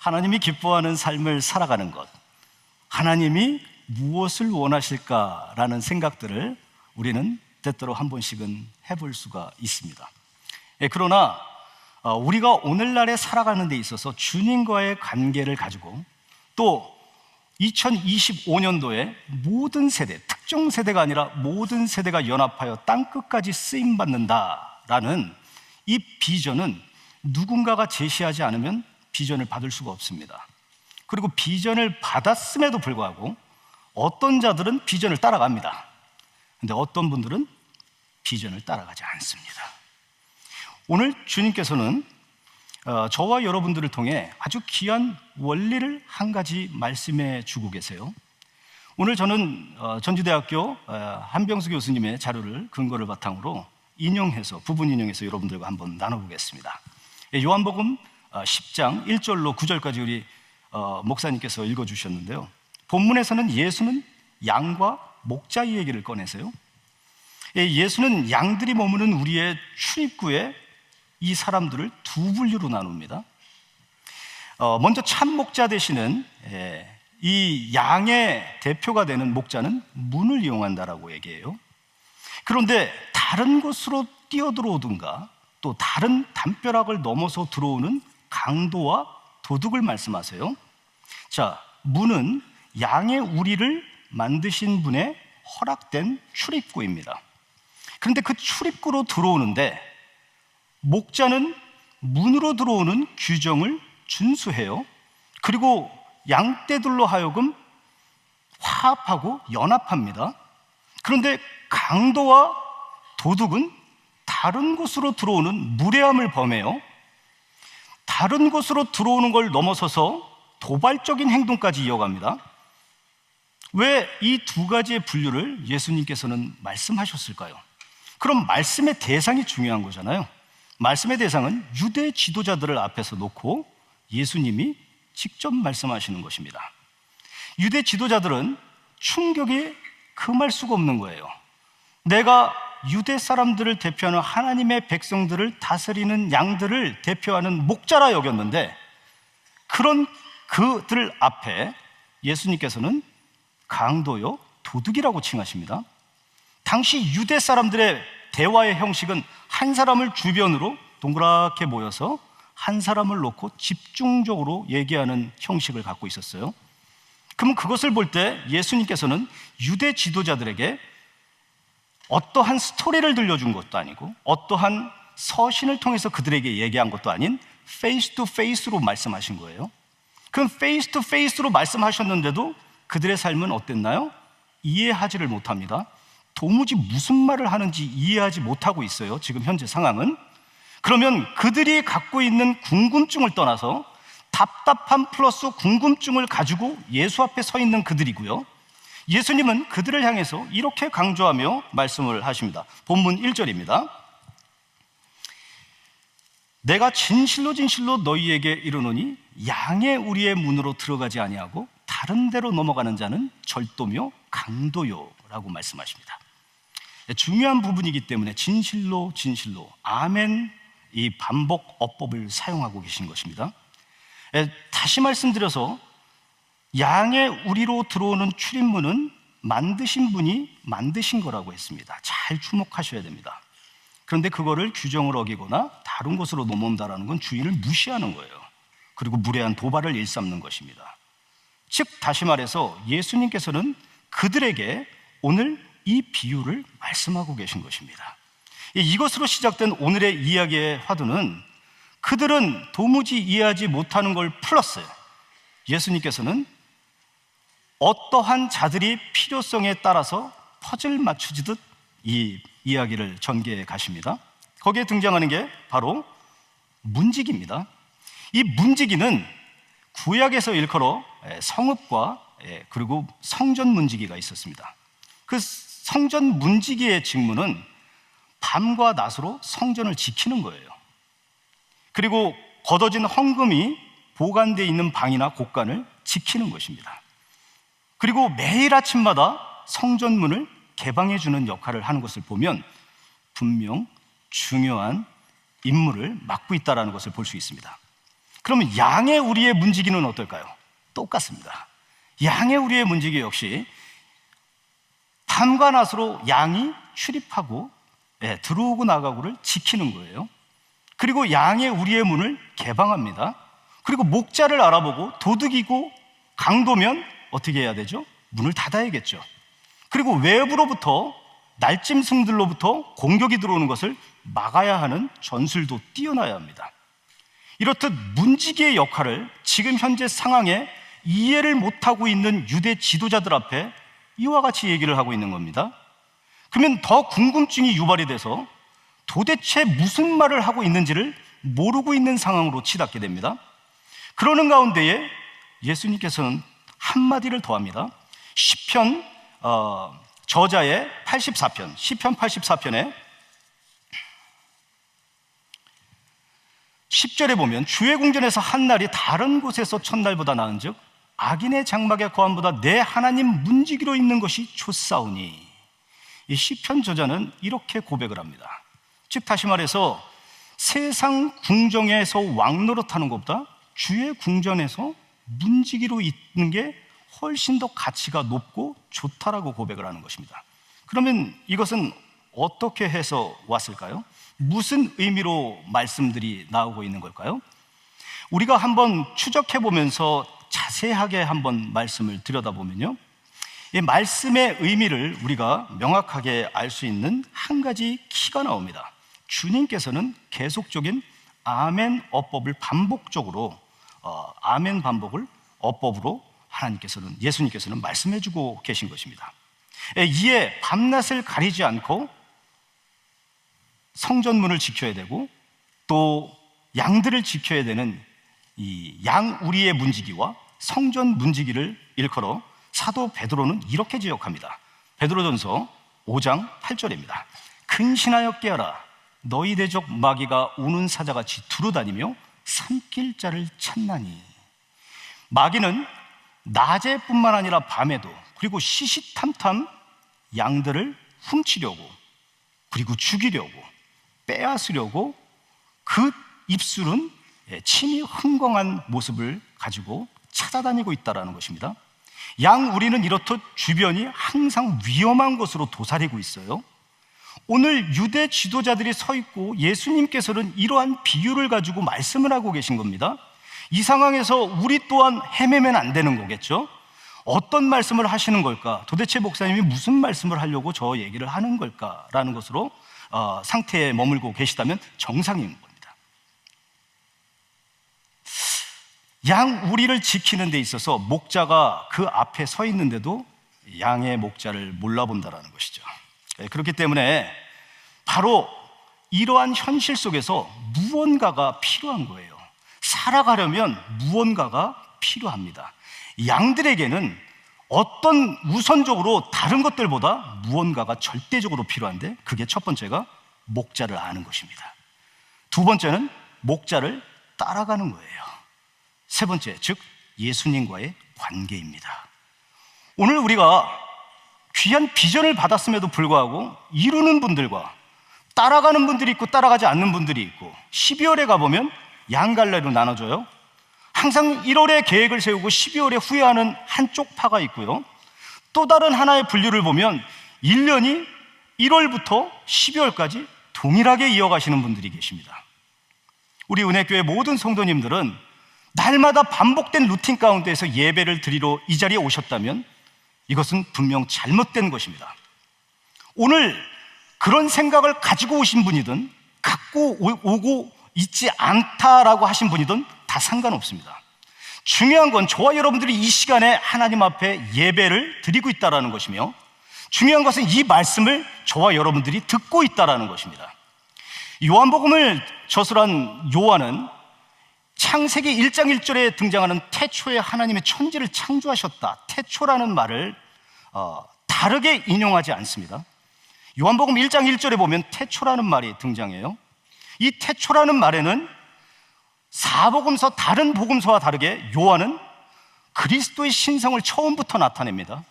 하나님이 기뻐하는 삶을 살아가는 것, 하나님이 무엇을 원하실까라는 생각들을 우리는 때때로 한 번씩은 해볼 수가 있습니다. 그러나 우리가 오늘날에 살아가는 데 있어서 주님과의 관계를 가지고 또 2025년도에 모든 세대, 특정 세대가 아니라 모든 세대가 연합하여 땅끝까지 쓰임받는다라는 이 비전은 누군가가 제시하지 않으면 비전을 받을 수가 없습니다. 그리고 비전을 받았음에도 불구하고 어떤 자들은 비전을 따라갑니다. 근데 어떤 분들은 비전을 따라가지 않습니다. 오늘 주님께서는 저와 여러분들을 통해 아주 귀한 원리를 한 가지 말씀해 주고 계세요. 오늘 저는 전주대학교 한병수 교수님의 자료를 근거를 바탕으로 부분 인용해서 여러분들과 한번 나눠보겠습니다. 요한복음 10장 1절로 9절까지 우리 목사님께서 읽어주셨는데요. 본문에서는 예수는 양과 목자의 얘기를 꺼내세요. 예수는 양들이 머무는 우리의 출입구에 이 사람들을 두 분류로 나눕니다. 먼저 참 목자 되시는 이 양의 대표가 되는 목자는 문을 이용한다라고 얘기해요. 그런데 다른 곳으로 뛰어들어오든가 또 다른 담벼락을 넘어서 들어오는 강도와 도둑을 말씀하세요. 자, 문은 양의 우리를 만드신 분의 허락된 출입구입니다. 그런데 그 출입구로 들어오는데 목자는 문으로 들어오는 규정을 준수해요. 그리고 양떼들로 하여금 화합하고 연합합니다. 그런데 강도와 도둑은 다른 곳으로 들어오는 무례함을 범해요. 다른 곳으로 들어오는 걸 넘어서서 도발적인 행동까지 이어갑니다. 왜 이 두 가지의 분류를 예수님께서는 말씀하셨을까요? 그럼 말씀의 대상이 중요한 거잖아요. 말씀의 대상은 유대 지도자들을 앞에서 놓고 예수님이 직접 말씀하시는 것입니다. 유대 지도자들은 충격이 금할 수가 없는 거예요. 내가 유대 사람들을 대표하는 하나님의 백성들을 다스리는 양들을 대표하는 목자라 여겼는데 그런 그들 앞에 예수님께서는 강도요, 도둑이라고 칭하십니다. 당시 유대 사람들의 대화의 형식은 한 사람을 주변으로 동그랗게 모여서 한 사람을 놓고 집중적으로 얘기하는 형식을 갖고 있었어요. 그럼 그것을 볼 때 예수님께서는 유대 지도자들에게 어떠한 스토리를 들려준 것도 아니고 어떠한 서신을 통해서 그들에게 얘기한 것도 아닌 페이스 투 페이스로 말씀하신 거예요. 그럼 페이스 투 페이스로 말씀하셨는데도 그들의 삶은 어땠나요? 이해하지를 못합니다. 도무지 무슨 말을 하는지 이해하지 못하고 있어요. 지금 현재 상황은. 그러면 그들이 갖고 있는 궁금증을 떠나서 답답함 플러스 궁금증을 가지고 예수 앞에 서 있는 그들이고요. 예수님은 그들을 향해서 이렇게 강조하며 말씀을 하십니다. 본문 1절입니다. 내가 진실로 진실로 너희에게 이르노니 양의 우리의 문으로 들어가지 아니하고 다른 데로 넘어가는 자는 절도며 강도요 라고 말씀하십니다. 중요한 부분이기 때문에 진실로 진실로 아멘 이 반복 어법을 사용하고 계신 것입니다. 다시 말씀드려서 양의 우리로 들어오는 출입문은 만드신 분이 만드신 거라고 했습니다. 잘 주목하셔야 됩니다. 그런데 그거를 규정을 어기거나 다른 곳으로 넘어온다는 건 주인을 무시하는 거예요. 그리고 무례한 도발을 일삼는 것입니다. 즉 다시 말해서 예수님께서는 그들에게 오늘 이 비유를 말씀하고 계신 것입니다. 이것으로 시작된 오늘의 이야기의 화두는 그들은 도무지 이해하지 못하는 걸 플러스 예수님께서는 어떠한 자들이 필요성에 따라서 퍼즐 맞추듯 이 이야기를 전개해 가십니다. 거기에 등장하는 게 바로 문지기입니다. 이 문지기는 구약에서 일컬어 성읍과 그리고 성전 문지기가 있었습니다. 그 성전 문지기의 직무는 밤과 낮으로 성전을 지키는 거예요. 그리고 걷어진 헌금이 보관되어 있는 방이나 곳간을 지키는 것입니다. 그리고 매일 아침마다 성전문을 개방해 주는 역할을 하는 것을 보면 분명 중요한 임무를 맡고 있다는 것을 볼 수 있습니다. 그러면 양의 우리의 문지기는 어떨까요? 똑같습니다. 양의 우리의 문지기 역시 밤과 낮으로 양이 출입하고 들어오고 나가고를 지키는 거예요. 그리고 양의 우리의 문을 개방합니다. 그리고 목자를 알아보고 도둑이고 강도면 어떻게 해야 되죠? 문을 닫아야겠죠. 그리고 외부로부터 날짐승들로부터 공격이 들어오는 것을 막아야 하는 전술도 띄어놔야 합니다. 이렇듯 문지기의 역할을 지금 현재 상황에 이해를 못하고 있는 유대 지도자들 앞에 이와 같이 얘기를 하고 있는 겁니다. 그러면 더 궁금증이 유발이 돼서 도대체 무슨 말을 하고 있는지를 모르고 있는 상황으로 치닫게 됩니다. 그러는 가운데에 예수님께서는 한마디를 더합니다. 시편 저자의 84편, 시편 84편에 10절에 보면 주의 궁전에서 한 날이 다른 곳에서 첫날보다 나은즉 악인의 장막의 거함보다 내 하나님 문지기로 있는 것이 좋사오니. 이 시편 저자는 이렇게 고백을 합니다. 즉 다시 말해서 세상 궁정에서 왕노릇하는 것보다 주의 궁전에서 문지기로 있는 게 훨씬 더 가치가 높고 좋다라고 고백을 하는 것입니다. 그러면 이것은 어떻게 해서 왔을까요? 무슨 의미로 말씀들이 나오고 있는 걸까요? 우리가 한번 추적해 보면서 자세하게 한번 말씀을 들여다보면요, 이 말씀의 의미를 우리가 명확하게 알 수 있는 한 가지 키가 나옵니다. 주님께서는 계속적인 아멘 어법을 반복적으로 아멘 반복을 어법으로 예수님께서는 말씀해주고 계신 것입니다. 이에 밤낮을 가리지 않고 성전문을 지켜야 되고 또 양들을 지켜야 되는 이 양 우리의 문지기와 성전 문지기를 일컬어 사도 베드로는 이렇게 지적합니다. 베드로전서 5장 8절입니다. 근신하여 깨어라. 너희 대적 마귀가 우는 사자같이 두루다니며 삼킬 자를 찾나니. 마귀는 낮에뿐만 아니라 밤에도 그리고 시시탐탐 양들을 훔치려고 그리고 죽이려고 빼앗으려고 그 입술은 침이 흥건한 모습을 가지고 찾아다니고 있다는 것입니다. 양 우리는 이렇듯 주변이 항상 위험한 곳으로 도사리고 있어요. 오늘 유대 지도자들이 서 있고 예수님께서는 이러한 비유를 가지고 말씀을 하고 계신 겁니다. 이 상황에서 우리 또한 헤매면 안 되는 거겠죠. 어떤 말씀을 하시는 걸까? 도대체 목사님이 무슨 말씀을 하려고 저 얘기를 하는 걸까라는 것으로 상태에 머물고 계시다면 정상인 겁니다. 양 우리를 지키는 데 있어서 목자가 그 앞에 서 있는데도 양의 목자를 몰라본다라는 것이죠. 그렇기 때문에 바로 이러한 현실 속에서 무언가가 필요한 거예요. 살아가려면 무언가가 필요합니다. 양들에게는 어떤 우선적으로 다른 것들보다 무언가가 절대적으로 필요한데 그게 첫 번째가 목자를 아는 것입니다. 두 번째는 목자를 따라가는 거예요. 세 번째, 즉 예수님과의 관계입니다. 오늘 우리가 귀한 비전을 받았음에도 불구하고 이루는 분들과 따라가는 분들이 있고 따라가지 않는 분들이 있고 12월에 가보면 양갈래로 나눠져요. 항상 1월에 계획을 세우고 12월에 후회하는 한쪽 파가 있고요. 또 다른 하나의 분류를 보면 1년이 1월부터 12월까지 동일하게 이어가시는 분들이 계십니다. 우리 은혜교회 모든 성도님들은 날마다 반복된 루틴 가운데에서 예배를 드리러 이 자리에 오셨다면 이것은 분명 잘못된 것입니다. 오늘 그런 생각을 가지고 오신 분이든 갖고 오고 있지 않다라고 하신 분이든 다 상관없습니다. 중요한 건 저와 여러분들이 이 시간에 하나님 앞에 예배를 드리고 있다는 것이며 중요한 것은 이 말씀을 저와 여러분들이 듣고 있다는 것입니다. 요한복음을 저술한 요한은 창세기 1장 1절에 등장하는 태초에 하나님의 천지를 창조하셨다, 태초라는 말을 다르게 인용하지 않습니다. 요한복음 1장 1절에 보면 태초라는 말이 등장해요. 이 태초라는 말에는 사복음서 다른 복음서와 다르게 요한은 그리스도의 신성을 처음부터 나타냅니다.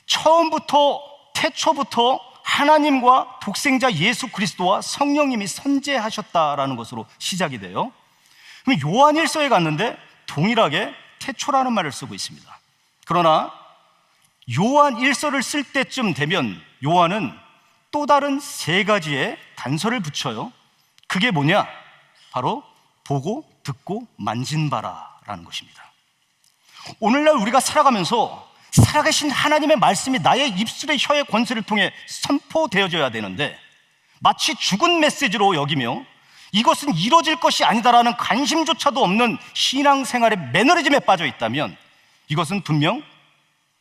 처음부터 태초부터 하나님과 독생자 예수 그리스도와 성령님이 선재하셨다라는 것으로 시작이 돼요. 그럼 요한일서에 갔는데 동일하게 태초라는 말을 쓰고 있습니다. 그러나 요한일서를 쓸 때쯤 되면 요한은 또 다른 세 가지의 단서를 붙여요. 그게 뭐냐? 바로 보고 듣고 만진 바라라는 것입니다. 오늘날 우리가 살아가면서 살아계신 하나님의 말씀이 나의 입술의 혀의 권세를 통해 선포되어져야 되는데 마치 죽은 메시지로 여기며 이것은 이루어질 것이 아니다라는 관심조차도 없는 신앙생활의 매너리즘에 빠져 있다면 이것은 분명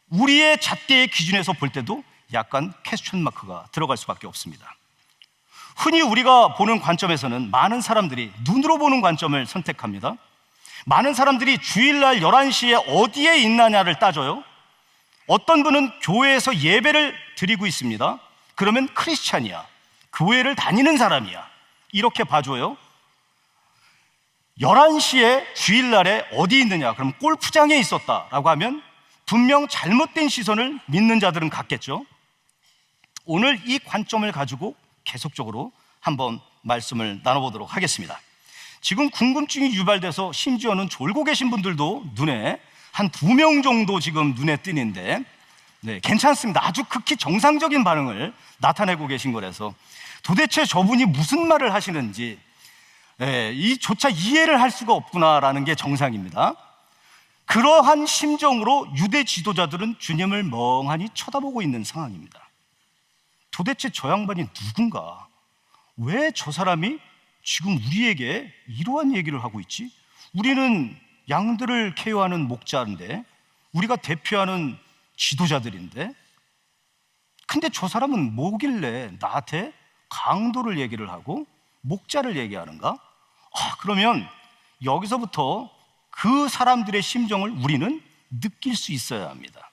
우리의 잣대의 기준에서 볼 때도 약간 퀘스천 마크가 들어갈 수밖에 없습니다. 흔히 우리가 보는 관점에서는 많은 사람들이 눈으로 보는 관점을 선택합니다. 많은 사람들이 주일날 11시에 어디에 있느냐를 따져요. 어떤 분은 교회에서 예배를 드리고 있습니다. 그러면 크리스찬이야, 교회를 다니는 사람이야, 이렇게 봐줘요. 11시에 주일날에 어디 있느냐, 그럼 골프장에 있었다라고 하면 분명 잘못된 시선을 믿는 자들은 갖겠죠. 오늘 이 관점을 가지고 계속적으로 한번 말씀을 나눠보도록 하겠습니다. 지금 궁금증이 유발돼서 심지어는 졸고 계신 분들도 눈에 한 2명 정도 지금 눈에 띄는데 괜찮습니다. 아주 극히 정상적인 반응을 나타내고 계신 거라서 도대체 저분이 무슨 말을 하시는지 이조차 이해를 할 수가 없구나라는 게 정상입니다. 그러한 심정으로 유대 지도자들은 주님을 멍하니 쳐다보고 있는 상황입니다. 도대체 저 양반이 누군가? 왜 저 사람이 지금 우리에게 이러한 얘기를 하고 있지? 우리는 양들을 케어하는 목자인데, 우리가 대표하는 지도자들인데, 근데 저 사람은 뭐길래 나한테 강도를 얘기를 하고 목자를 얘기하는가? 그러면 여기서부터 그 사람들의 심정을 우리는 느낄 수 있어야 합니다.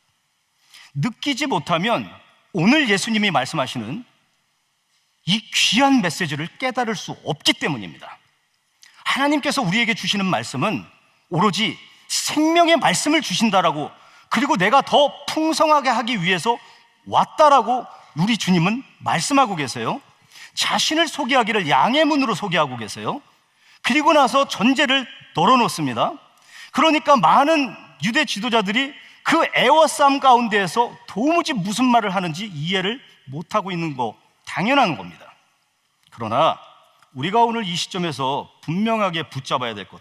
느끼지 못하면 오늘 예수님이 말씀하시는 이 귀한 메시지를 깨달을 수 없기 때문입니다. 하나님께서 우리에게 주시는 말씀은 오로지 생명의 말씀을 주신다라고, 그리고 내가 더 풍성하게 하기 위해서 왔다라고 우리 주님은 말씀하고 계세요. 자신을 소개하기를 양의 문으로 소개하고 계세요. 그리고 나서 전제를 널어놓습니다. 그러니까 많은 유대 지도자들이 그 애워싸움 가운데에서 도무지 무슨 말을 하는지 이해를 못하고 있는 거 당연한 겁니다. 그러나 우리가 오늘 이 시점에서 분명하게 붙잡아야 될 것,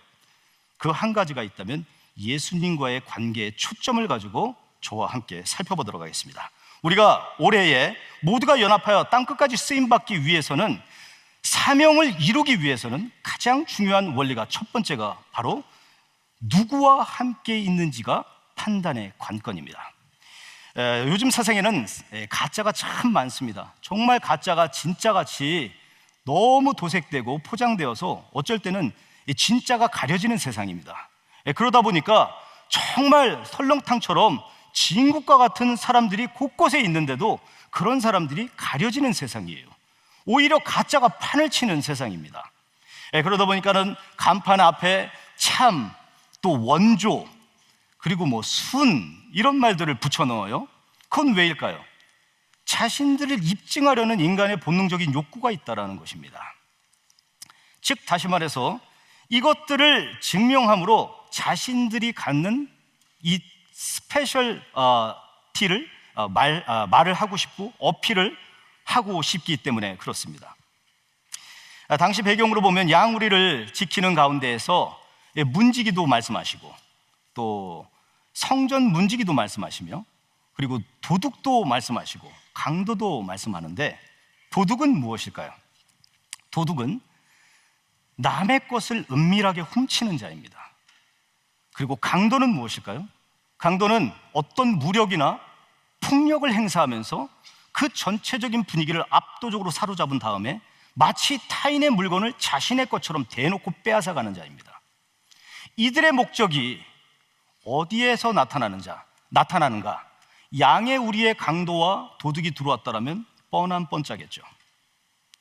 그 한 가지가 있다면 예수님과의 관계에 초점을 가지고 저와 함께 살펴보도록 하겠습니다. 우리가 올해에 모두가 연합하여 땅끝까지 쓰임받기 위해서는, 사명을 이루기 위해서는 가장 중요한 원리가, 첫 번째가 바로 누구와 함께 있는지가 판단의 관건입니다. 요즘 세상에는 가짜가 참 많습니다. 정말 가짜가 진짜같이 너무 도색되고 포장되어서 어쩔 때는 진짜가 가려지는 세상입니다. 그러다 보니까 정말 설렁탕처럼 진국과 같은 사람들이 곳곳에 있는데도 그런 사람들이 가려지는 세상이에요. 오히려 가짜가 판을 치는 세상입니다. 그러다 보니까는 간판 앞에 참, 또 원조, 그리고 순, 이런 말들을 붙여 넣어요. 그건 왜일까요? 자신들을 입증하려는 인간의 본능적인 욕구가 있다는 것입니다. 즉 다시 말해서 이것들을 증명함으로 자신들이 갖는 이 스페셜 티를 말을 하고 싶고 어필을 하고 싶기 때문에 그렇습니다. 당시 배경으로 보면 양우리를 지키는 가운데에서 문지기도 말씀하시고 또 성전 문지기도 말씀하시며 그리고 도둑도 말씀하시고 강도도 말씀하는데, 도둑은 무엇일까요? 도둑은 남의 것을 은밀하게 훔치는 자입니다. 그리고 강도는 무엇일까요? 강도는 어떤 무력이나 폭력을 행사하면서 그 전체적인 분위기를 압도적으로 사로잡은 다음에 마치 타인의 물건을 자신의 것처럼 대놓고 빼앗아가는 자입니다. 이들의 목적이 어디에서 나타나는가? 양의 우리의 강도와 도둑이 들어왔다라면 뻔한 뻔짜겠죠.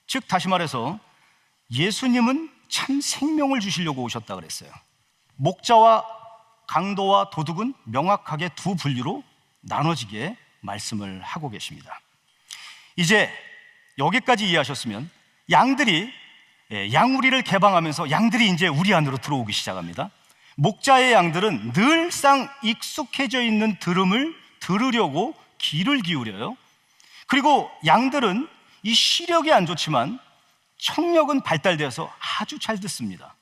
즉 다시 말해서 예수님은 참 생명을 주시려고 오셨다 그랬어요. 목자와 강도와 도둑은 명확하게 두 분류로 나눠지게 말씀을 하고 계십니다. 이제 여기까지 이해하셨으면 양들이 양우리를 개방하면서 양들이 이제 우리 안으로 들어오기 시작합니다. 목자의 양들은 늘상 익숙해져 있는 들음을 들으려고 귀를 기울여요. 그리고 양들은 이 시력이 안 좋지만 청력은 발달되어서 아주 잘 듣습니다.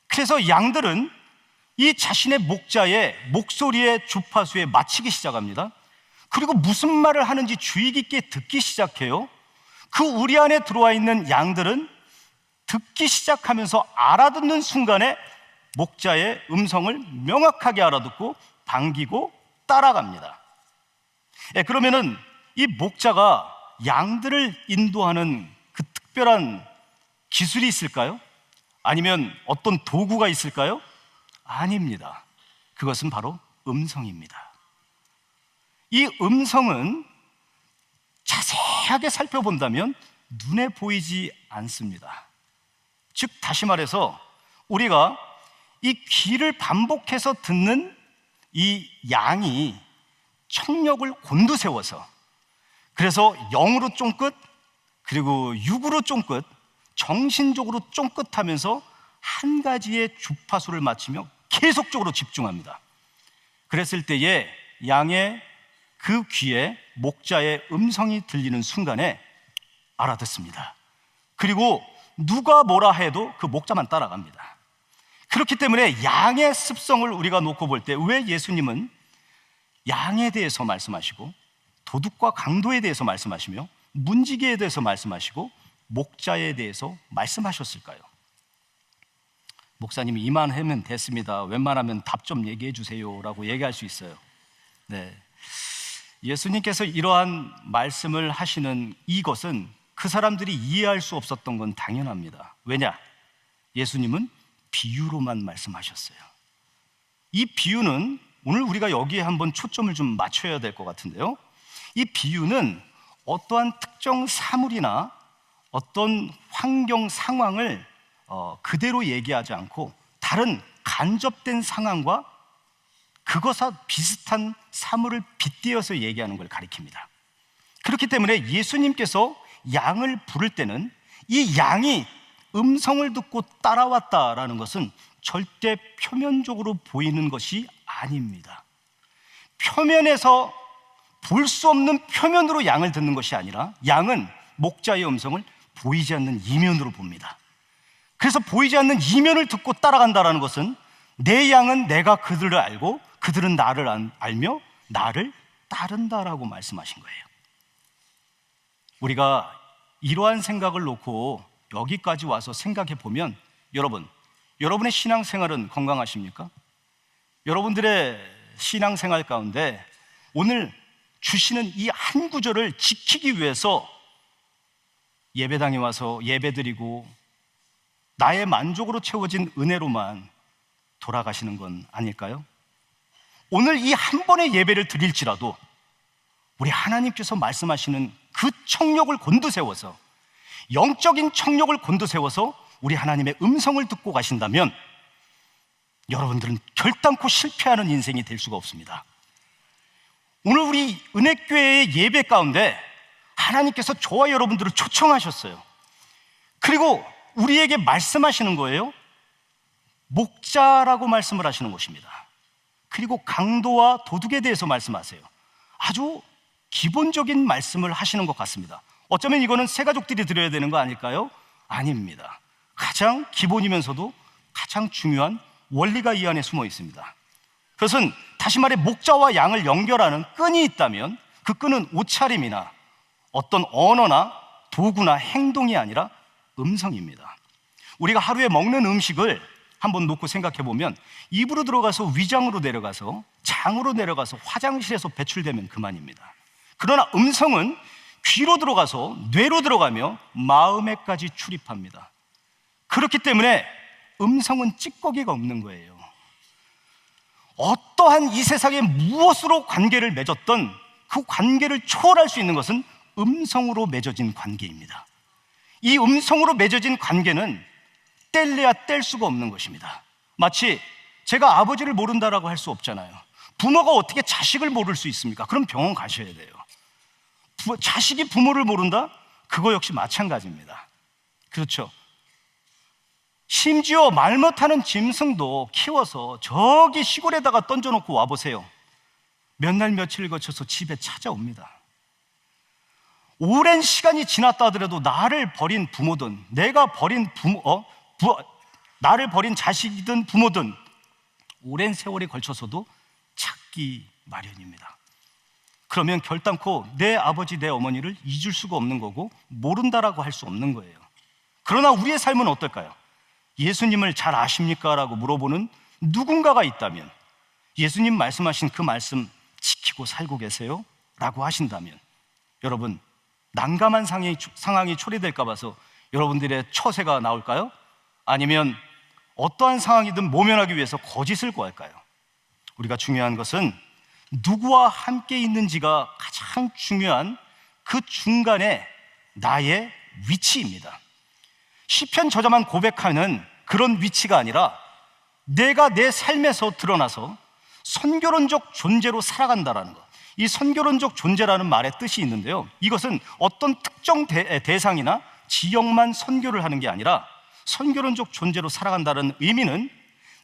그래서 양들은 이 자신의 목자의 목소리의 주파수에 맞추기 시작합니다. 그리고 무슨 말을 하는지 주의 깊게 듣기 시작해요. 그 우리 안에 들어와 있는 양들은 듣기 시작하면서 알아듣는 순간에 목자의 음성을 명확하게 알아듣고 반기고 따라갑니다. 그러면은 이 목자가 양들을 인도하는 그 특별한 기술이 있을까요? 아니면 어떤 도구가 있을까요? 아닙니다. 그것은 바로 음성입니다. 이 음성은 자세하게 살펴본다면 눈에 보이지 않습니다. 즉 다시 말해서 우리가 이 귀를 반복해서 듣는 이 양이 청력을 곤두세워서, 그래서 영으로 쫑긋, 그리고 육으로 쫑긋, 정신적으로 쫑긋하면서 한 가지의 주파수를 맞추며 계속적으로 집중합니다. 그랬을 때에 양의 그 귀에 목자의 음성이 들리는 순간에 알아듣습니다. 그리고 누가 뭐라 해도 그 목자만 따라갑니다. 그렇기 때문에 양의 습성을 우리가 놓고 볼 때 왜 예수님은 양에 대해서 말씀하시고 도둑과 강도에 대해서 말씀하시며 문지기에 대해서 말씀하시고 목자에 대해서 말씀하셨을까요? 목사님이 이만하면 됐습니다, 웬만하면 답 좀 얘기해 주세요 라고 얘기할 수 있어요. 네. 예수님께서 이러한 말씀을 하시는 이것은 그 사람들이 이해할 수 없었던 건 당연합니다. 왜냐? 예수님은 비유로만 말씀하셨어요. 이 비유는 오늘 우리가 여기에 한번 초점을 좀 맞춰야 될 것 같은데요, 이 비유는 어떠한 특정 사물이나 어떤 환경 상황을 그대로 얘기하지 않고 다른 간접된 상황과 그것과 비슷한 사물을 빗대어서 얘기하는 걸 가리킵니다. 그렇기 때문에 예수님께서 양을 부를 때는 이 양이 음성을 듣고 따라왔다라는 것은 절대 표면적으로 보이는 것이 아닙니다. 표면에서 볼 수 없는 표면으로 양을 듣는 것이 아니라 양은 목자의 음성을 보이지 않는 이면으로 봅니다. 그래서 보이지 않는 이면을 듣고 따라간다는 것은 내 양은 내가 그들을 알고 그들은 나를 알며 나를 따른다라고 말씀하신 거예요. 우리가 이러한 생각을 놓고 여기까지 와서 생각해 보면 여러분의 신앙생활은 건강하십니까? 여러분들의 신앙생활 가운데 오늘 주시는 이 한 구절을 지키기 위해서 예배당에 와서 예배드리고 나의 만족으로 채워진 은혜로만 돌아가시는 건 아닐까요? 오늘 이 한 번의 예배를 드릴지라도 우리 하나님께서 말씀하시는 그 청력을 곤두세워서, 영적인 청력을 곤두세워서 우리 하나님의 음성을 듣고 가신다면 여러분들은 결단코 실패하는 인생이 될 수가 없습니다. 오늘 우리 은혜교회의 예배 가운데 하나님께서 저와 여러분들을 초청하셨어요. 그리고 우리에게 말씀하시는 거예요. 목자라고 말씀을 하시는 것입니다. 그리고 강도와 도둑에 대해서 말씀하세요. 아주 기본적인 말씀을 하시는 것 같습니다. 어쩌면 이거는 새 가족들이 드려야 되는 거 아닐까요? 아닙니다. 가장 기본이면서도 가장 중요한 원리가 이 안에 숨어 있습니다. 그것은 다시 말해 목자와 양을 연결하는 끈이 있다면 그 끈은 옷차림이나 어떤 언어나 도구나 행동이 아니라 음성입니다. 우리가 하루에 먹는 음식을 한번 놓고 생각해 보면 입으로 들어가서 위장으로 내려가서 장으로 내려가서 화장실에서 배출되면 그만입니다. 그러나 음성은 귀로 들어가서 뇌로 들어가며 마음에까지 출입합니다. 그렇기 때문에 음성은 찌꺼기가 없는 거예요. 어떠한 이 세상에 무엇으로 관계를 맺었던 그 관계를 초월할 수 있는 것은 음성으로 맺어진 관계입니다. 이 음성으로 맺어진 관계는 뗄래야 뗄 수가 없는 것입니다. 마치 제가 아버지를 모른다라고 할 수 없잖아요. 부모가 어떻게 자식을 모를 수 있습니까? 그럼 병원 가셔야 돼요. 자식이 부모를 모른다? 그거 역시 마찬가지입니다. 그렇죠? 심지어 말 못하는 짐승도 키워서 저기 시골에다가 던져놓고 와보세요. 몇 날 며칠을 거쳐서 집에 찾아옵니다. 오랜 시간이 지났다 하더라도 나를 버린 부모든 내가 버린 나를 버린 자식이든 부모든 오랜 세월이 걸쳐서도 찾기 마련입니다. 그러면 결단코 내 아버지 내 어머니를 잊을 수가 없는 거고 모른다라고 할 수 없는 거예요. 그러나 우리의 삶은 어떨까요? 예수님을 잘 아십니까? 라고 물어보는 누군가가 있다면, 예수님 말씀하신 그 말씀 지키고 살고 계세요? 라고 하신다면, 여러분 난감한 상황이 초래될까 봐서 여러분들의 처세가 나올까요? 아니면 어떠한 상황이든 모면하기 위해서 거짓을 구할까요? 우리가 중요한 것은 누구와 함께 있는지가 가장 중요한 그 중간에 나의 위치입니다. 시편 저자만 고백하는 그런 위치가 아니라 내가 내 삶에서 드러나서 선교론적 존재로 살아간다라는 것. 이 선교론적 존재라는 말의 뜻이 있는데요, 이것은 어떤 특정 대상이나 지역만 선교를 하는 게 아니라 선교론적 존재로 살아간다는 의미는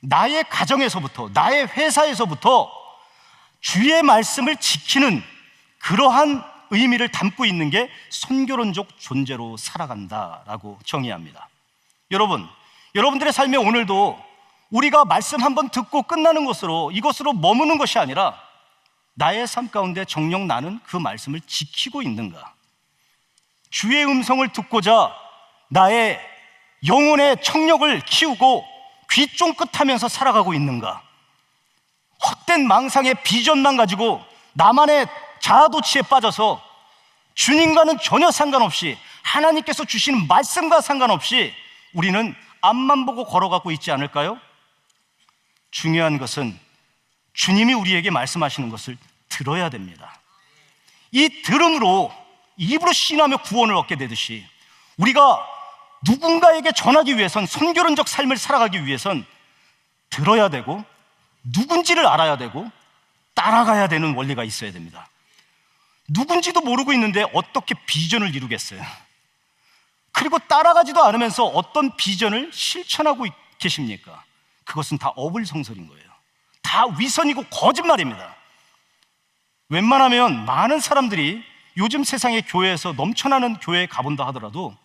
나의 가정에서부터, 나의 회사에서부터 주의 말씀을 지키는 그러한 의미를 담고 있는 게 선교론적 존재로 살아간다라고 정의합니다. 여러분들의 삶에 오늘도 우리가 말씀 한번 듣고 끝나는 것으로, 이것으로 머무는 것이 아니라 나의 삶 가운데 정녕 나는 그 말씀을 지키고 있는가? 주의 음성을 듣고자 나의 영혼의 청력을 키우고 귀 쫑긋하면서 살아가고 있는가? 헛된 망상의 비전만 가지고 나만의 자아도취에 빠져서 주님과는 전혀 상관없이, 하나님께서 주시는 말씀과 상관없이 우리는 앞만 보고 걸어가고 있지 않을까요? 중요한 것은 주님이 우리에게 말씀하시는 것을 들어야 됩니다. 이 들음으로, 입으로 신하며 구원을 얻게 되듯이 우리가 누군가에게 전하기 위해선, 선교론적 삶을 살아가기 위해선 들어야 되고 누군지를 알아야 되고 따라가야 되는 원리가 있어야 됩니다. 누군지도 모르고 있는데 어떻게 비전을 이루겠어요? 그리고 따라가지도 않으면서 어떤 비전을 실천하고 계십니까? 그것은 다 어불성설인 거예요. 다 위선이고 거짓말입니다. 웬만하면 많은 사람들이 요즘 세상의 교회에서 넘쳐나는 교회에 가본다 하더라도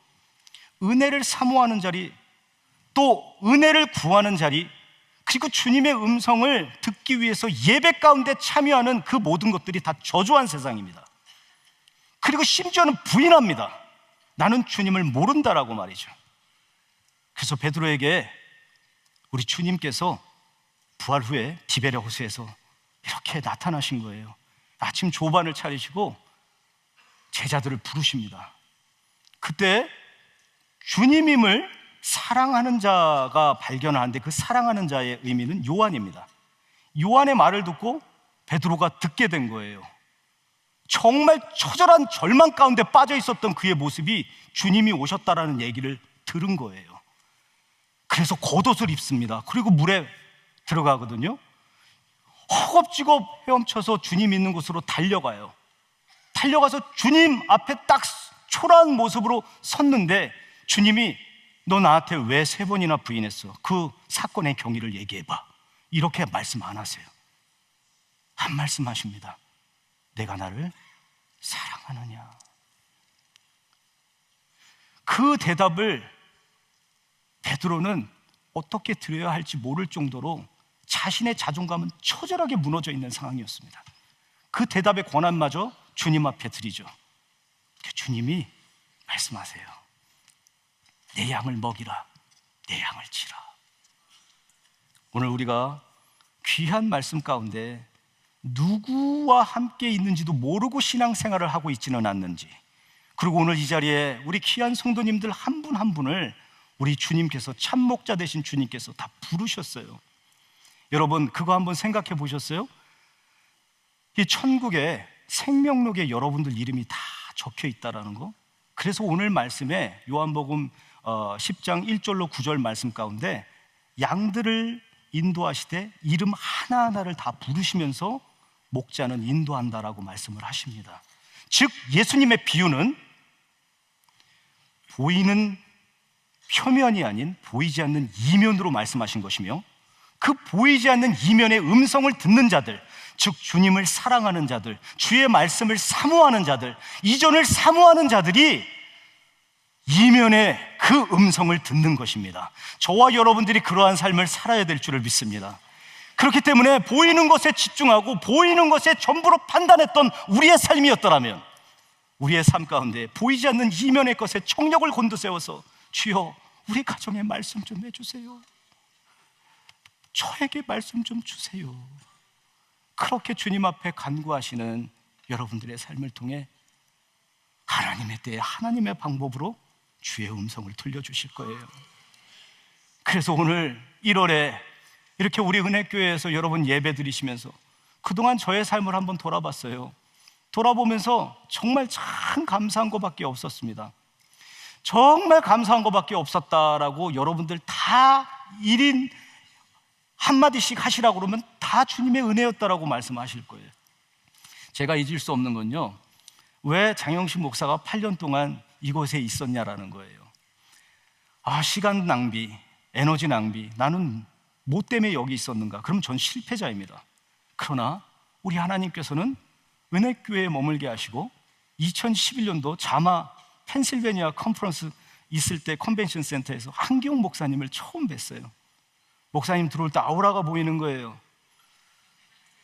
은혜를 사모하는 자리, 또 은혜를 구하는 자리, 그리고 주님의 음성을 듣기 위해서 예배 가운데 참여하는 그 모든 것들이 다 저조한 세상입니다. 그리고 심지어는 부인합니다. 나는 주님을 모른다라고 말이죠. 그래서 베드로에게 우리 주님께서 부활 후에 디베랴 호수에서 이렇게 나타나신 거예요. 아침 조반을 차리시고 제자들을 부르십니다. 그때 주님임을 사랑하는 자가 발견하는데, 그 사랑하는 자의 의미는 요한입니다. 요한의 말을 듣고 베드로가 듣게 된 거예요. 정말 처절한 절망 가운데 빠져 있었던 그의 모습이 주님이 오셨다라는 얘기를 들은 거예요. 그래서 겉옷을 입습니다. 그리고 물에 들어가거든요. 허겁지겁 헤엄쳐서 주님 있는 곳으로 달려가요. 달려가서 주님 앞에 딱 초라한 모습으로 섰는데 주님이 너 나한테 왜 3번이나 부인했어? 그 사건의 경위를 얘기해봐. 이렇게 말씀 안 하세요. 한 말씀 하십니다. 내가 나를 사랑하느냐? 그 대답을 베드로는 어떻게 드려야 할지 모를 정도로 자신의 자존감은 처절하게 무너져 있는 상황이었습니다. 그 대답의 권한마저 주님 앞에 드리죠. 주님이 말씀하세요. 내 양을 먹이라, 내 양을 치라. 오늘 우리가 귀한 말씀 가운데 누구와 함께 있는지도 모르고 신앙생활을 하고 있지는 않는지, 그리고 오늘 이 자리에 우리 귀한 성도님들 한 분 한 분을 우리 주님께서, 참목자 되신 주님께서 다 부르셨어요. 여러분 그거 한번 생각해 보셨어요? 이 천국에 생명록에 여러분들 이름이 다 적혀 있다라는 거. 그래서 오늘 말씀에 요한복음 10장 1절로 9절 말씀 가운데 양들을 인도하시되 이름 하나하나를 다 부르시면서 목자는 인도한다라고 말씀을 하십니다. 즉 예수님의 비유는 보이는 표면이 아닌 보이지 않는 이면으로 말씀하신 것이며, 그 보이지 않는 이면의 음성을 듣는 자들, 즉 주님을 사랑하는 자들, 주의 말씀을 사모하는 자들, 이전을 사모하는 자들이 이면의 그 음성을 듣는 것입니다. 저와 여러분들이 그러한 삶을 살아야 될 줄을 믿습니다. 그렇기 때문에 보이는 것에 집중하고 보이는 것에 전부로 판단했던 우리의 삶이었더라면, 우리의 삶 가운데 보이지 않는 이면의 것에 청력을 곤두세워서 주여 우리 가정에 말씀 좀 해주세요, 저에게 말씀 좀 주세요, 그렇게 주님 앞에 간구하시는 여러분들의 삶을 통해 하나님의 때에 하나님의 방법으로 주의 음성을 들려주실 거예요. 그래서 오늘 1월에 이렇게 우리 은혜교회에서 여러분 예배 드리시면서 그동안 저의 삶을 한번 돌아봤어요. 돌아보면서 정말 참 감사한 것밖에 없었습니다. 정말 감사한 것밖에 없었다라고 여러분들 다 1인 한마디씩 하시라고 그러면 다 주님의 은혜였다라고 말씀하실 거예요. 제가 잊을 수 없는 건요, 왜 장영식 목사가 8년 동안 이곳에 있었냐라는 거예요. 시간 낭비, 에너지 낭비, 나는 뭐 때문에 여기 있었는가? 그럼 전 실패자입니다. 그러나 우리 하나님께서는 은혜교회에 머물게 하시고 2011년도 자마 펜실베니아 컨퍼런스 있을 때 컨벤션 센터에서 한기용 목사님을 처음 뵀어요. 목사님 들어올 때 아우라가 보이는 거예요.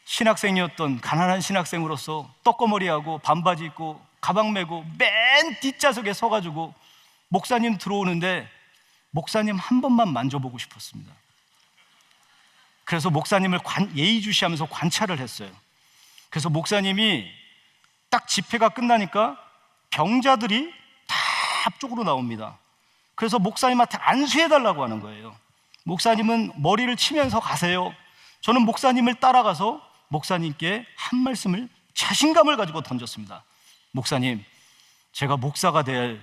신학생이었던 가난한 신학생으로서 떡거머리하고 반바지 입고 가방 메고 맨 뒷좌석에 서가지고 목사님 들어오는데 목사님 한 번만 만져보고 싶었습니다. 그래서 목사님을 예의주시하면서 관찰을 했어요. 그래서 목사님이 딱 집회가 끝나니까 병자들이 다 앞쪽으로 나옵니다. 그래서 목사님한테 안수해달라고 하는 거예요. 목사님은 머리를 치면서 가세요. 저는 목사님을 따라가서 목사님께 한 말씀을 자신감을 가지고 던졌습니다. 목사님, 제가 목사가 될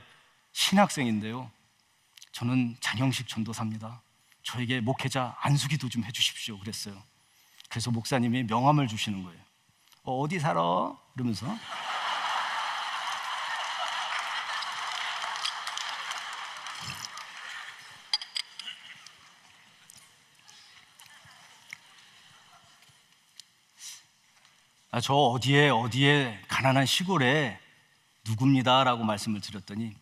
신학생인데요, 저는 장영식 전도사입니다. 저에게 목회자 안수기도 좀 해주십시오 그랬어요. 그래서 목사님이 명함을 주시는 거예요. 어디 살아? 이러면서. 저 어디에 가난한 시골에 누굽니다 라고 말씀을 드렸더니,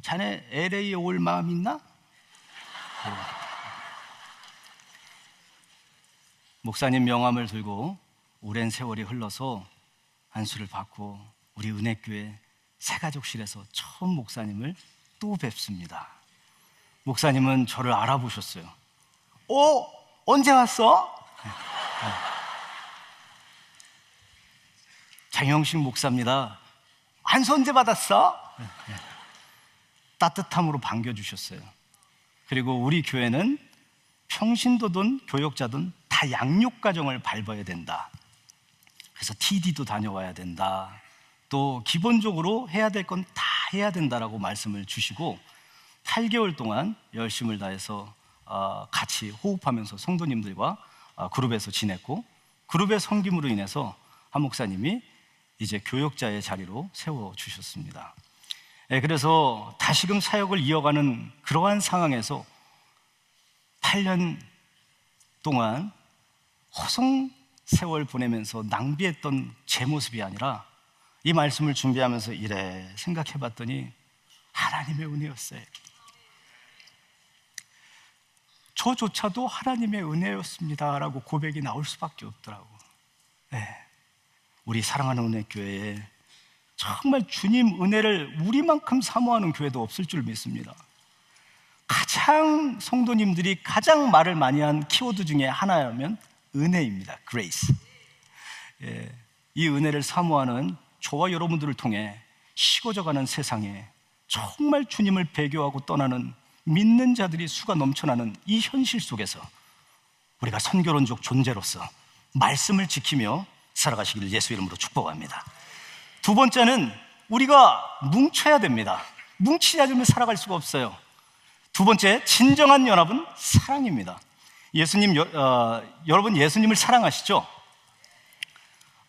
자네 LA에 올 마음 있나? 목사님 명함을 들고 오랜 세월이 흘러서 안수를 받고 우리 은혜교회 새가족실에서 처음 목사님을 또 뵙습니다. 목사님은 저를 알아보셨어요. 언제 왔어? 장영식 목사입니다. 안수 언제 받았어? 따뜻함으로 반겨주셨어요. 그리고 우리 교회는 평신도든 교역자든 다 양육과정을 밟아야 된다. 그래서 TD도 다녀와야 된다. 또 기본적으로 해야 될 건 다 해야 된다라고 말씀을 주시고 8개월 동안 열심을 다해서 같이 호흡하면서 성도님들과 그룹에서 지냈고, 그룹의 섬김으로 인해서 한 목사님이 이제 교역자의 자리로 세워주셨습니다. 그래서 다시금 사역을 이어가는 그러한 상황에서 8년 동안 허송 세월 보내면서 낭비했던 제 모습이 아니라 이 말씀을 준비하면서 이래 생각해 봤더니 하나님의 은혜였어요. 저조차도 하나님의 은혜였습니다 라고 고백이 나올 수밖에 없더라고. 우리 사랑하는 은혜교회에 정말 주님 은혜를 우리만큼 사모하는 교회도 없을 줄 믿습니다. 가장 성도님들이 가장 말을 많이 한 키워드 중에 하나라면 은혜입니다. Grace. 이 은혜를 사모하는 저와 여러분들을 통해 식어져가는 세상에 정말 주님을 배교하고 떠나는 믿는 자들이 수가 넘쳐나는 이 현실 속에서 우리가 선교론적 존재로서 말씀을 지키며 살아가시기를 예수 이름으로 축복합니다. 두 번째는 우리가 뭉쳐야 됩니다. 뭉치지 않으면 살아갈 수가 없어요. 두 번째, 진정한 연합은 사랑입니다. 여러분 예수님을 사랑하시죠?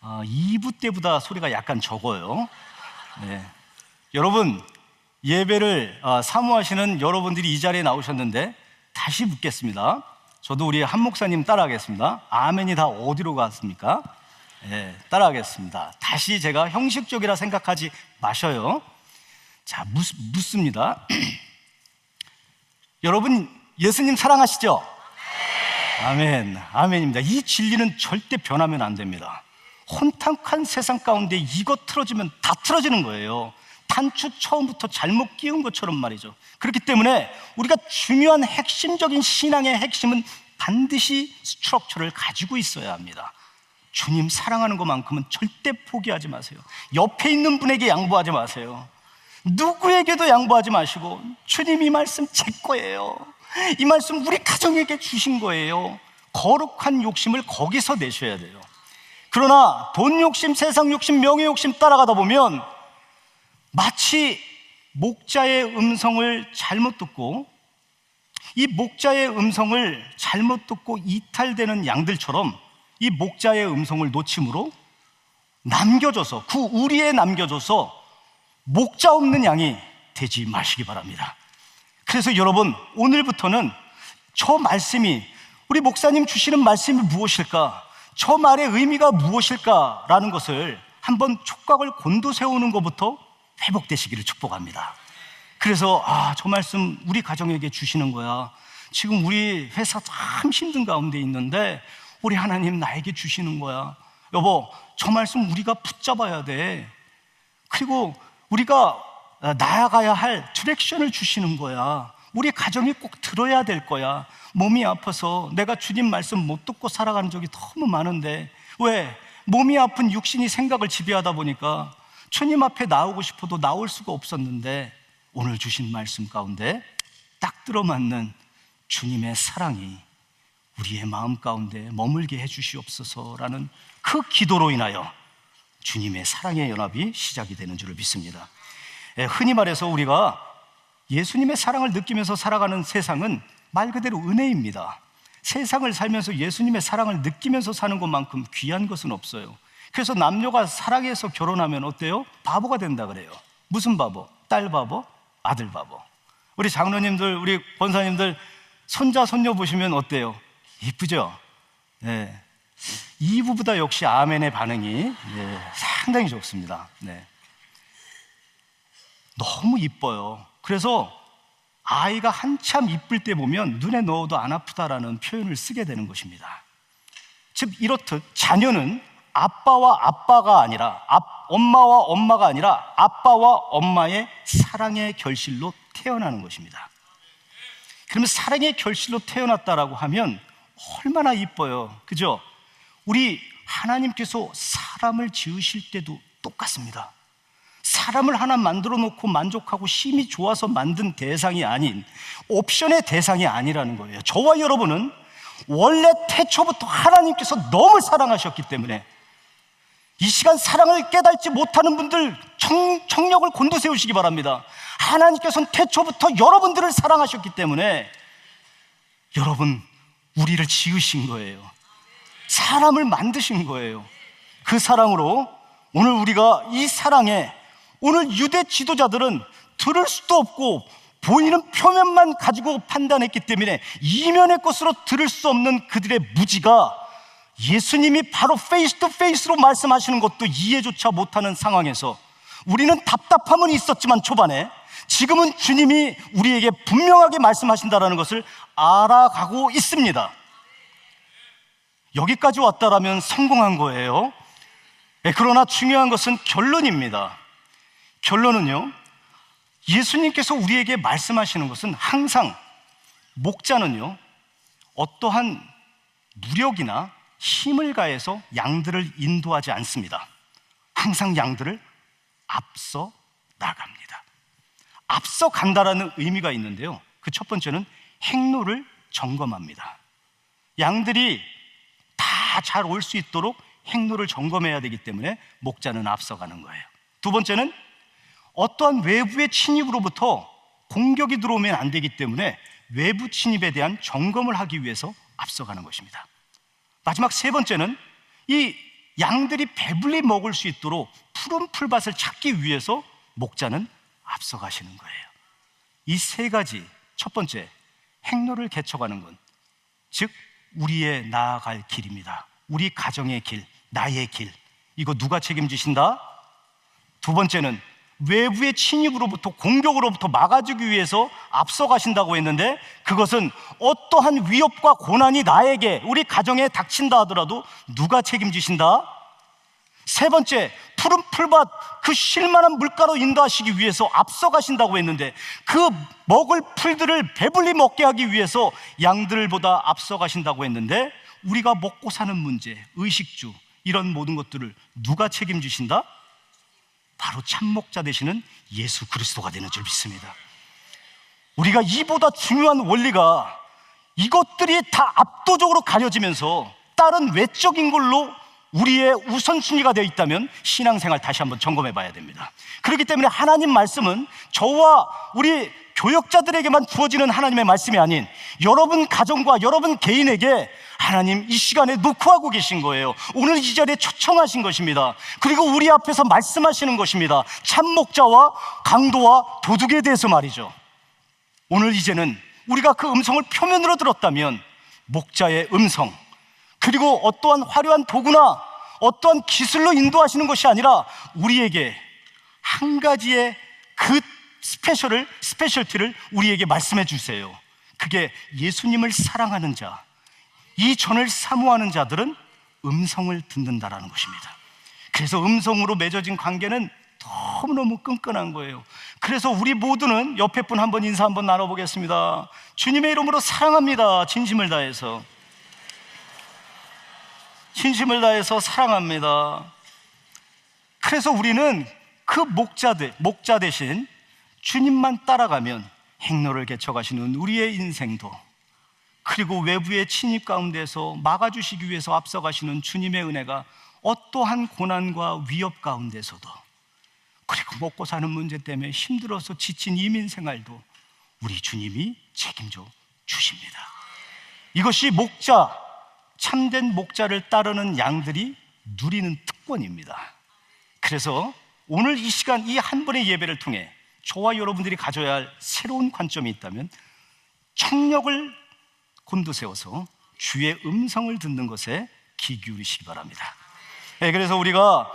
2부 때보다 소리가 약간 적어요. 여러분 예배를 사모하시는 여러분들이 이 자리에 나오셨는데 다시 묻겠습니다. 저도 우리 한 목사님 따라하겠습니다. 아멘이 다 어디로 갔습니까? 따라하겠습니다. 다시 제가 형식적이라 생각하지 마셔요. 자, 묻습니다. 여러분 예수님 사랑하시죠? 아멘, 아멘입니다. 이 진리는 절대 변하면 안 됩니다. 혼탁한 세상 가운데 이것 틀어지면 다 틀어지는 거예요. 단추 처음부터 잘못 끼운 것처럼 말이죠. 그렇기 때문에 우리가 중요한 핵심적인 신앙의 핵심은 반드시 스트럭처를 가지고 있어야 합니다. 주님 사랑하는 것만큼은 절대 포기하지 마세요. 옆에 있는 분에게 양보하지 마세요. 누구에게도 양보하지 마시고, 주님 이 말씀 제 거예요, 이 말씀 우리 가정에게 주신 거예요. 거룩한 욕심을 거기서 내셔야 돼요. 그러나 돈 욕심, 세상 욕심, 명예 욕심 따라가다 보면 마치 목자의 음성을 잘못 듣고, 이 목자의 음성을 잘못 듣고 이탈되는 양들처럼 이 목자의 음성을 놓침으로 남겨줘서, 그 우리에 남겨줘서 목자 없는 양이 되지 마시기 바랍니다. 그래서 여러분, 오늘부터는 저 말씀이, 우리 목사님 주시는 말씀이 무엇일까, 저 말의 의미가 무엇일까라는 것을 한번 촉각을 곤두세우는 것부터 회복되시기를 축복합니다. 그래서 저 말씀 우리 가정에게 주시는 거야. 지금 우리 회사 참 힘든 가운데 있는데 우리 하나님 나에게 주시는 거야. 여보, 저 말씀 우리가 붙잡아야 돼. 그리고 우리가 나아가야 할 디렉션을 주시는 거야. 우리 가정이 꼭 들어야 될 거야. 몸이 아파서 내가 주님 말씀 못 듣고 살아가는 적이 너무 많은데, 왜? 몸이 아픈 육신이 생각을 지배하다 보니까 주님 앞에 나오고 싶어도 나올 수가 없었는데, 오늘 주신 말씀 가운데 딱 들어맞는 주님의 사랑이 우리의 마음 가운데 머물게 해주시옵소서라는 그 기도로 인하여 주님의 사랑의 연합이 시작이 되는 줄을 믿습니다. 흔히 말해서 우리가 예수님의 사랑을 느끼면서 살아가는 세상은 말 그대로 은혜입니다. 세상을 살면서 예수님의 사랑을 느끼면서 사는 것만큼 귀한 것은 없어요. 그래서 남녀가 사랑해서 결혼하면 어때요? 바보가 된다 그래요. 무슨 바보? 딸 바보? 아들 바보. 우리 장로님들, 우리 권사님들 손자 손녀 보시면 어때요? 이쁘죠? 네. 이 부부다 역시 아멘의 반응이 상당히 좋습니다. 네. 너무 이뻐요. 그래서 아이가 한참 이쁠 때 보면 눈에 넣어도 안 아프다라는 표현을 쓰게 되는 것입니다. 즉 이렇듯 자녀는 아빠와 아빠가 아니라, 엄마와 엄마가 아니라 아빠와 엄마의 사랑의 결실로 태어나는 것입니다. 그러면 사랑의 결실로 태어났다라고 하면 얼마나 이뻐요, 그죠? 우리 하나님께서 사람을 지으실 때도 똑같습니다. 사람을 하나 만들어 놓고 만족하고 힘이 좋아서 만든 대상이 아닌, 옵션의 대상이 아니라는 거예요. 저와 여러분은 원래 태초부터 하나님께서 너무 사랑하셨기 때문에, 이 시간 사랑을 깨닫지 못하는 분들 청력을 곤두세우시기 바랍니다. 하나님께서는 태초부터 여러분들을 사랑하셨기 때문에 여러분, 우리를 지으신 거예요. 사람을 만드신 거예요. 그 사랑으로 오늘 우리가 이 사랑에, 오늘 유대 지도자들은 들을 수도 없고 보이는 표면만 가지고 판단했기 때문에 이면의 것으로 들을 수 없는 그들의 무지가 예수님이 바로 페이스 투 페이스로 말씀하시는 것도 이해조차 못하는 상황에서 우리는 답답함은 있었지만 초반에, 지금은 주님이 우리에게 분명하게 말씀하신다는 것을 알아가고 있습니다. 여기까지 왔다라면 성공한 거예요. 그러나 중요한 것은 결론입니다. 결론은요, 예수님께서 우리에게 말씀하시는 것은 항상 목자는요, 어떠한 무력이나 힘을 가해서 양들을 인도하지 않습니다. 항상 양들을 앞서 나갑니다. 앞서 간다라는 의미가 있는데요, 그 첫 번째는 행로를 점검합니다. 양들이 다 잘 올 수 있도록 행로를 점검해야 되기 때문에 목자는 앞서가는 거예요. 두 번째는 어떠한 외부의 침입으로부터 공격이 들어오면 안 되기 때문에 외부 침입에 대한 점검을 하기 위해서 앞서가는 것입니다. 마지막 세 번째는 이 양들이 배불리 먹을 수 있도록 푸른 풀밭을 찾기 위해서 목자는 앞서가시는 거예요. 이 세 가지, 첫 번째, 행로를 개척하는 건 즉 우리의 나아갈 길입니다. 우리 가정의 길, 나의 길, 이거 누가 책임지신다? 두 번째는 외부의 침입으로부터, 공격으로부터 막아주기 위해서 앞서가신다고 했는데, 그것은 어떠한 위협과 고난이 나에게, 우리 가정에 닥친다 하더라도 누가 책임지신다? 세 번째, 푸른 풀밭, 그 쉴만한 물가로 인도하시기 위해서 앞서가신다고 했는데, 그 먹을 풀들을 배불리 먹게 하기 위해서 양들보다 앞서가신다고 했는데, 우리가 먹고 사는 문제, 의식주, 이런 모든 것들을 누가 책임지신다? 바로 참목자 되시는 예수 그리스도가 되는 줄 믿습니다. 우리가 이보다 중요한 원리가, 이것들이 다 압도적으로 가려지면서 다른 외적인 걸로 우리의 우선순위가 되어 있다면 신앙생활 다시 한번 점검해 봐야 됩니다. 그렇기 때문에 하나님 말씀은 저와 우리 교역자들에게만 주어지는 하나님의 말씀이 아닌 여러분 가정과 여러분 개인에게 하나님 이 시간에 놓고 하고 계신 거예요. 오늘 이 자리에 초청하신 것입니다. 그리고 우리 앞에서 말씀하시는 것입니다. 참목자와 강도와 도둑에 대해서 말이죠. 오늘 이제는 우리가 그 음성을 표면으로 들었다면 목자의 음성, 그리고 어떠한 화려한 도구나 어떠한 기술로 인도하시는 것이 아니라 우리에게 한 가지의 그 스페셜티를 우리에게 말씀해 주세요. 그게 예수님을 사랑하는 자, 이 전을 사모하는 자들은 음성을 듣는다라는 것입니다. 그래서 음성으로 맺어진 관계는 너무너무 끈끈한 거예요. 그래서 우리 모두는 옆에 분 한번 인사 한번 나눠보겠습니다. 주님의 이름으로 사랑합니다. 진심을 다해서 사랑합니다. 그래서 우리는 그 목자 대신 주님만 따라가면 행로를 개척하시는 우리의 인생도, 그리고 외부의 침입 가운데서 막아주시기 위해서 앞서가시는 주님의 은혜가 어떠한 고난과 위협 가운데서도, 그리고 먹고 사는 문제 때문에 힘들어서 지친 이민생활도 우리 주님이 책임져 주십니다. 이것이 참된 목자를 따르는 양들이 누리는 특권입니다. 그래서 오늘 이 시간, 이 한 번의 예배를 통해 저와 여러분들이 가져야 할 새로운 관점이 있다면 청력을 곤두세워서 주의 음성을 듣는 것에 귀 기울이시기 바랍니다. 그래서 우리가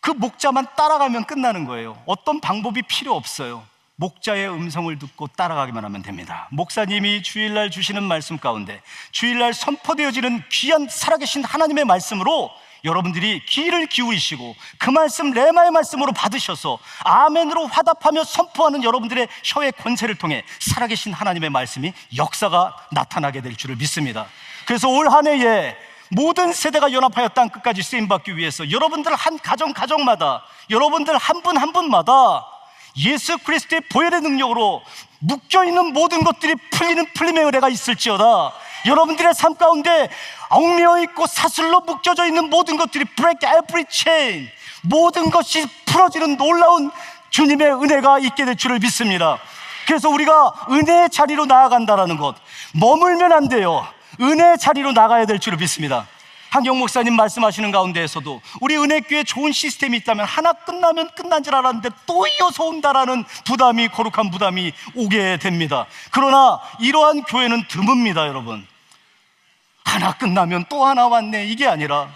그 목자만 따라가면 끝나는 거예요. 어떤 방법이 필요 없어요. 목자의 음성을 듣고 따라가기만 하면 됩니다. 목사님이 주일날 주시는 말씀 가운데, 주일날 선포되어지는 귀한 살아계신 하나님의 말씀으로 여러분들이 귀를 기울이시고 그 말씀 레마의 말씀으로 받으셔서 아멘으로 화답하며 선포하는 여러분들의 혀의 권세를 통해 살아계신 하나님의 말씀이 역사가 나타나게 될 줄을 믿습니다. 그래서 올 한 해에 모든 세대가 연합하여 땅 끝까지 쓰임받기 위해서 여러분들 한 가정마다, 여러분들 한 분 한 분마다 예수 그리스도의 보혈의 능력으로 묶여있는 모든 것들이 풀림의 은혜가 있을지어다. 여러분들의 삶 가운데 얽매여 있고 사슬로 묶여져 있는 모든 것들이 break every chain, 모든 것이 풀어지는 놀라운 주님의 은혜가 있게 될 줄을 믿습니다. 그래서 우리가 은혜의 자리로 나아간다는 것, 머물면 안 돼요. 은혜의 자리로 나가야 될 줄을 믿습니다. 한경 목사님 말씀하시는 가운데에서도 우리 은혜교회 좋은 시스템이 있다면 하나 끝나면 끝난 줄 알았는데 또 이어서 온다라는 부담이, 거룩한 부담이 오게 됩니다. 그러나 이러한 교회는 드뭅니다. 여러분, 하나 끝나면 또 하나 왔네, 이게 아니라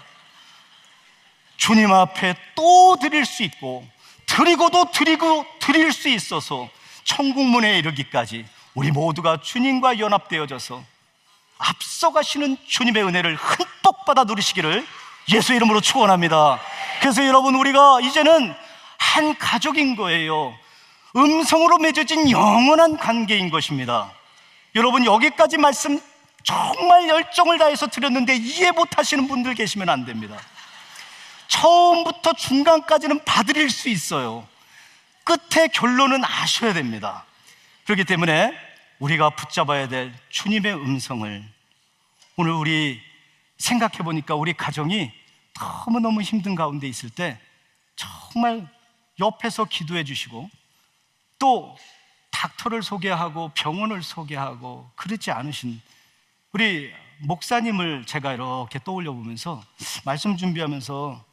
주님 앞에 또 드릴 수 있고, 드리고도 드릴 수 있어서 천국문에 이르기까지 우리 모두가 주님과 연합되어져서 앞서가시는 주님의 은혜를 흠뻑 받아 누리시기를 예수의 이름으로 축원합니다. 그래서 여러분, 우리가 이제는 한 가족인 거예요. 음성으로 맺어진 영원한 관계인 것입니다. 여러분, 여기까지 말씀 정말 열정을 다해서 드렸는데 이해 못하시는 분들 계시면 안 됩니다. 처음부터 중간까지는 받으릴 수 있어요. 끝의 결론은 아셔야 됩니다. 그렇기 때문에 우리가 붙잡아야 될 주님의 음성을, 오늘 우리 생각해 보니까 우리 가정이 너무너무 힘든 가운데 있을 때 정말 옆에서 기도해 주시고, 또 닥터를 소개하고 병원을 소개하고 그렇지 않으신 우리 목사님을 제가 이렇게 떠올려 보면서 말씀 준비하면서,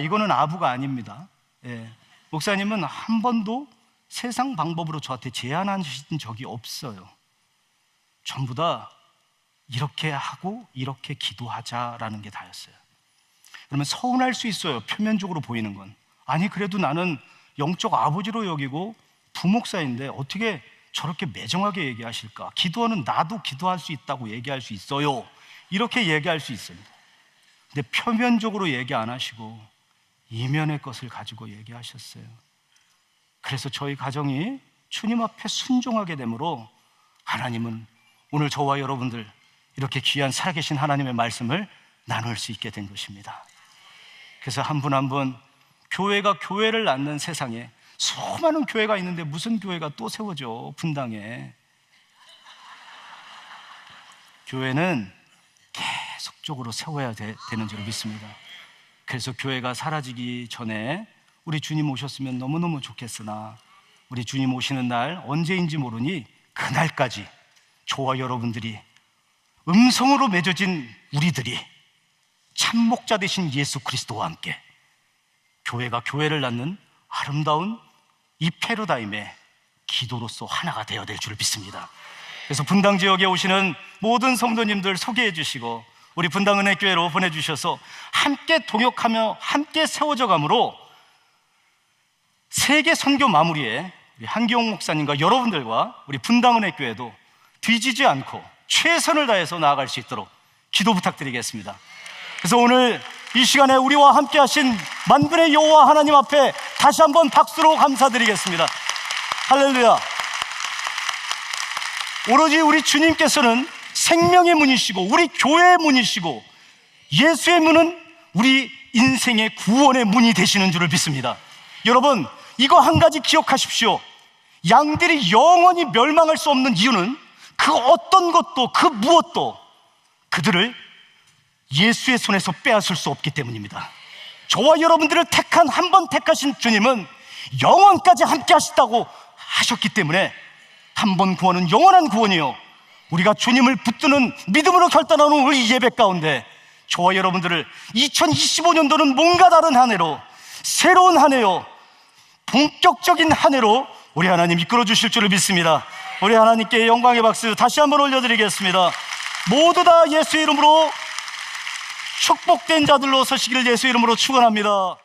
이거는 아부가 아닙니다. 목사님은 한 번도 세상 방법으로 저한테 제안하신 적이 없어요. 전부 다 이렇게 하고 이렇게 기도하자라는 게 다였어요. 그러면 서운할 수 있어요. 표면적으로 보이는 건. 아니, 그래도 나는 영적 아버지로 여기고 부목사인데 어떻게 저렇게 매정하게 얘기하실까? 기도는 나도 기도할 수 있다고 얘기할 수 있어요. 이렇게 얘기할 수 있습니다. 근데 표면적으로 얘기 안 하시고 이면의 것을 가지고 얘기하셨어요. 그래서 저희 가정이 주님 앞에 순종하게 되므로 하나님은 오늘 저와 여러분들 이렇게 귀한 살아계신 하나님의 말씀을 나눌 수 있게 된 것입니다. 그래서 한 분 한 분, 교회가 교회를 낳는 세상에 수많은 교회가 있는데 무슨 교회가 또 세워져, 분당에. 교회는 계속적으로 세워야 되는 줄 믿습니다. 그래서 교회가 사라지기 전에 우리 주님 오셨으면 너무너무 좋겠으나 우리 주님 오시는 날 언제인지 모르니 그날까지 저와 여러분들이 음성으로 맺어진 우리들이 참목자 되신 예수 그리스도와 함께 교회가 교회를 낳는 아름다운 이 패러다임의 기도로서 하나가 되어야 될 줄 믿습니다. 그래서 분당 지역에 오시는 모든 성도님들 소개해 주시고 우리 분당은혜교회로 보내주셔서 함께 동역하며 함께 세워져 가므로 세계 선교 마무리에 우리 한기용 목사님과 여러분들과 우리 분당은혜교회도 뒤지지 않고 최선을 다해서 나아갈 수 있도록 기도 부탁드리겠습니다. 그래서 오늘 이 시간에 우리와 함께 하신 만군의 여호와 하나님 앞에 다시 한번 박수로 감사드리겠습니다. 할렐루야. 오로지 우리 주님께서는 생명의 문이시고 우리 교회의 문이시고 예수의 문은 우리 인생의 구원의 문이 되시는 줄을 믿습니다. 여러분, 이거 한 가지 기억하십시오. 양들이 영원히 멸망할 수 없는 이유는 그 어떤 것도 그 무엇도 그들을 예수의 손에서 빼앗을 수 없기 때문입니다. 저와 여러분들을 택한, 한 번 택하신 주님은 영원까지 함께 하시다고 하셨기 때문에 한 번 구원은 영원한 구원이요, 우리가 주님을 붙드는 믿음으로 결단하는 우리 예배 가운데 저와 여러분들을 2025년도는 뭔가 다른 한 해로, 새로운 한 해요, 본격적인 한 해로 우리 하나님 이끌어 주실 줄을 믿습니다. 우리 하나님께 영광의 박수 다시 한번 올려드리겠습니다. 모두 다 예수의 이름으로 축복된 자들로 서시기를 예수의 이름으로 축원합니다.